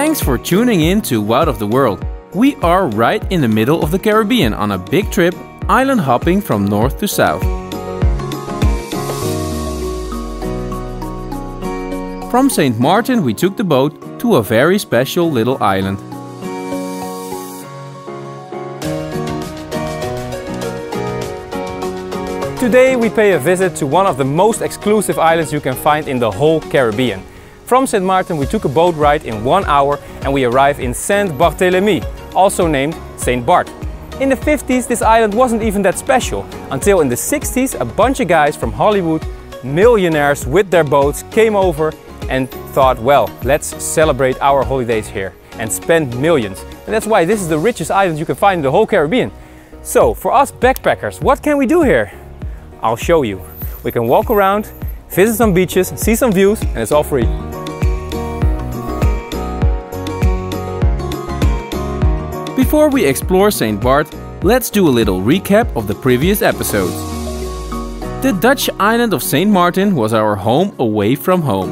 Thanks for tuning in to Out of the World. We are right in the middle of the Caribbean on a big trip, island hopping from north to south. From Saint Martin we took the boat to a very special little island. Today we pay a visit to one of the most exclusive islands you can find in the whole Caribbean. From Saint Martin we took a boat ride in 1 hour and we arrived in Saint Barthélemy, also named Saint Barth. In the 50s this island wasn't even that special, until in the 60s a bunch of guys from Hollywood, millionaires with their boats, came over and thought, well, let's celebrate our holidays here and spend millions. And that's why this is the richest island you can find in the whole Caribbean. So for us backpackers, what can we do here? I'll show you. We can walk around, visit some beaches, see some views, and it's all free. Before we explore Saint Barth, let's do a little recap of the previous episodes. The Dutch island of Saint Martin was our home away from home.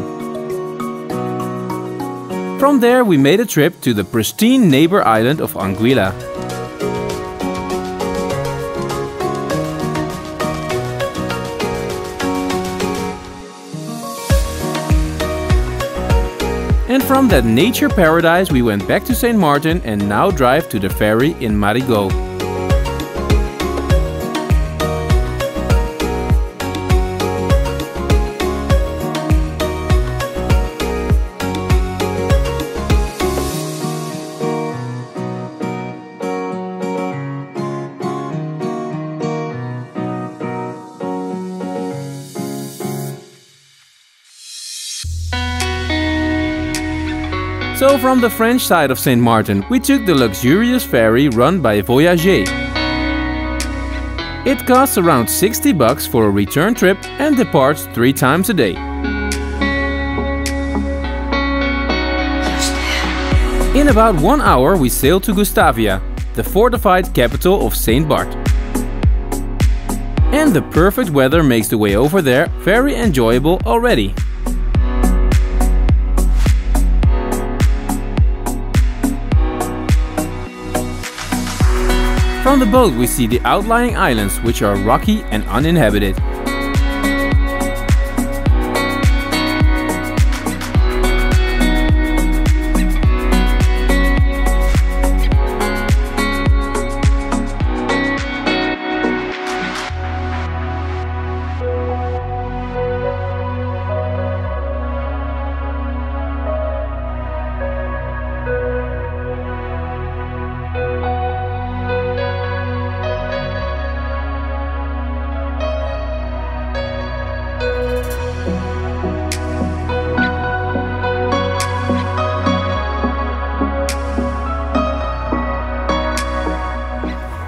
From there we made a trip to the pristine neighbor island of Anguilla. And from that nature paradise we went back to Saint Martin and now drive to the ferry in Marigot. So from the French side of Saint Martin, we took the luxurious ferry run by Voyager. It costs around $60 for a return trip and departs 3 times a day. In about 1 hour we sailed to Gustavia, the fortified capital of Saint Barth. And the perfect weather makes the way over there very enjoyable already. From the boat we see the outlying islands, which are rocky and uninhabited.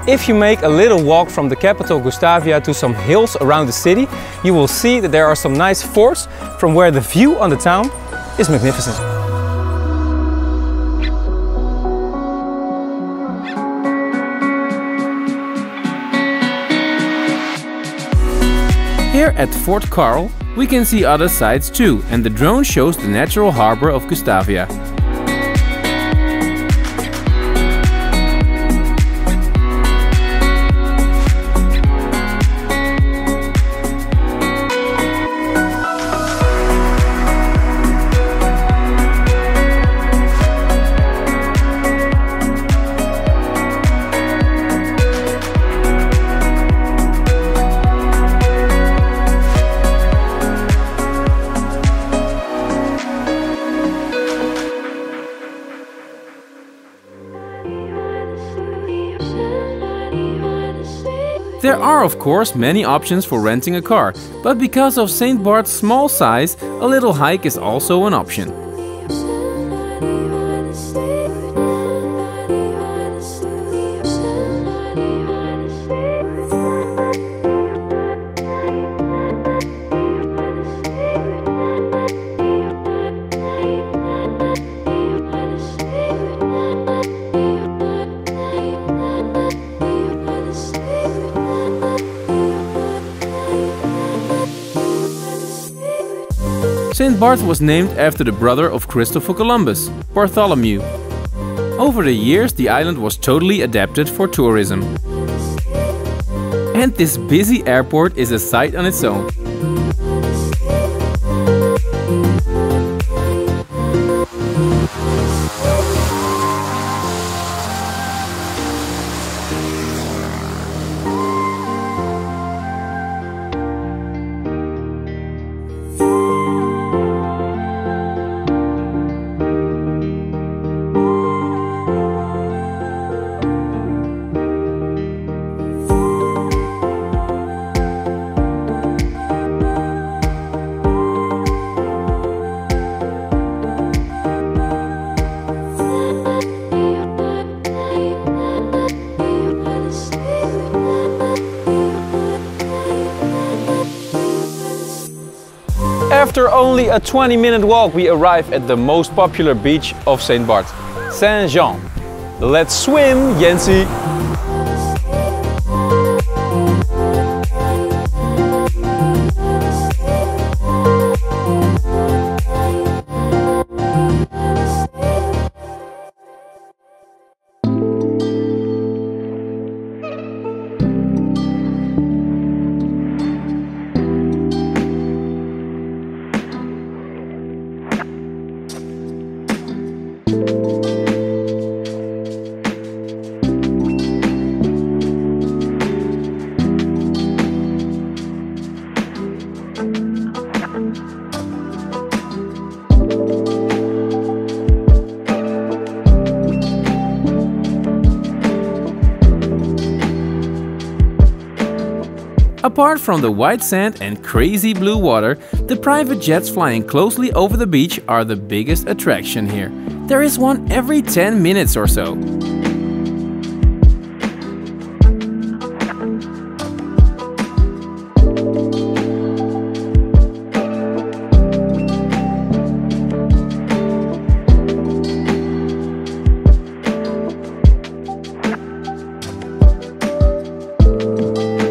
If you make a little walk from the capital Gustavia to some hills around the city, you will see that there are some nice forts from where the view on the town is magnificent. Here at Fort Carl we can see other sites too, and the drone shows the natural harbor of Gustavia. There are of course many options for renting a car, but because of Saint Barth's small size, a little hike is also an option. Saint Barth was named after the brother of Christopher Columbus, Bartholomew. Over the years, the island was totally adapted for tourism. And this busy airport is a sight on its own. After only a 20-minute walk, we arrive at the most popular beach of Saint Barth, Saint-Jean. Let's swim, Jensie! Apart from the white sand and crazy blue water, the private jets flying closely over the beach are the biggest attraction here. There is one every 10 minutes or so.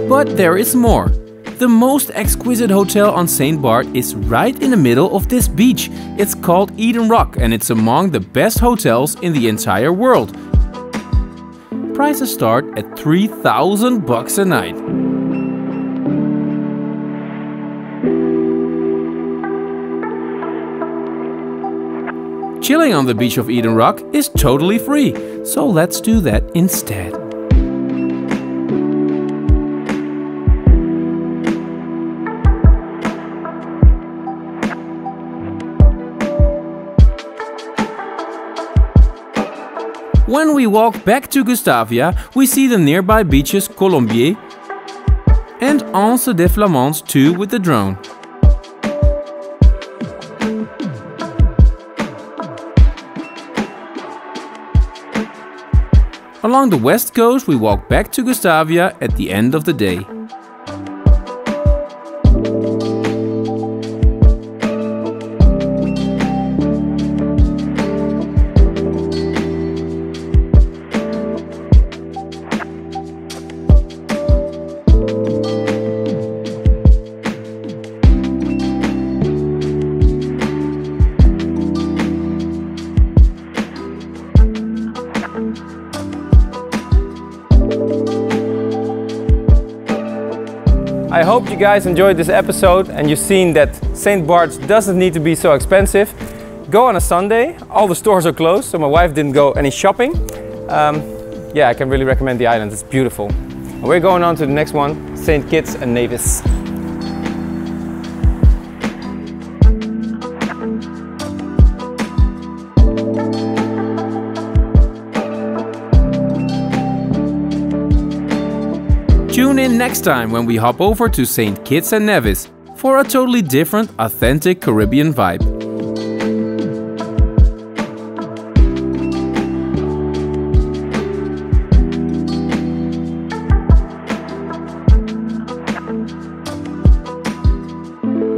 But there is more. The most exquisite hotel on Saint Barth is right in the middle of this beach. It's called Eden Rock and it's among the best hotels in the entire world. Prices start at $3,000 a night. Chilling on the beach of Eden Rock is totally free, so let's do that instead. When we walk back to Gustavia, we see the nearby beaches Colombier and Anse des Flamands too with the drone. Along the west coast, we walk back to Gustavia at the end of the day. I hope you guys enjoyed this episode and you've seen that Saint Barth doesn't need to be so expensive. Go on a Sunday, all the stores are closed, so my wife didn't go any shopping. Yeah, I can really recommend the island, it's beautiful. And we're going on to the next one, St. Kitts and Nevis. Tune in next time when we hop over to St. Kitts and Nevis for a totally different, authentic Caribbean vibe.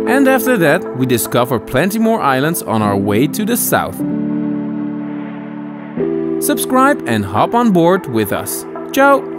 And after that, we discover plenty more islands on our way to the south. Subscribe and hop on board with us. Ciao!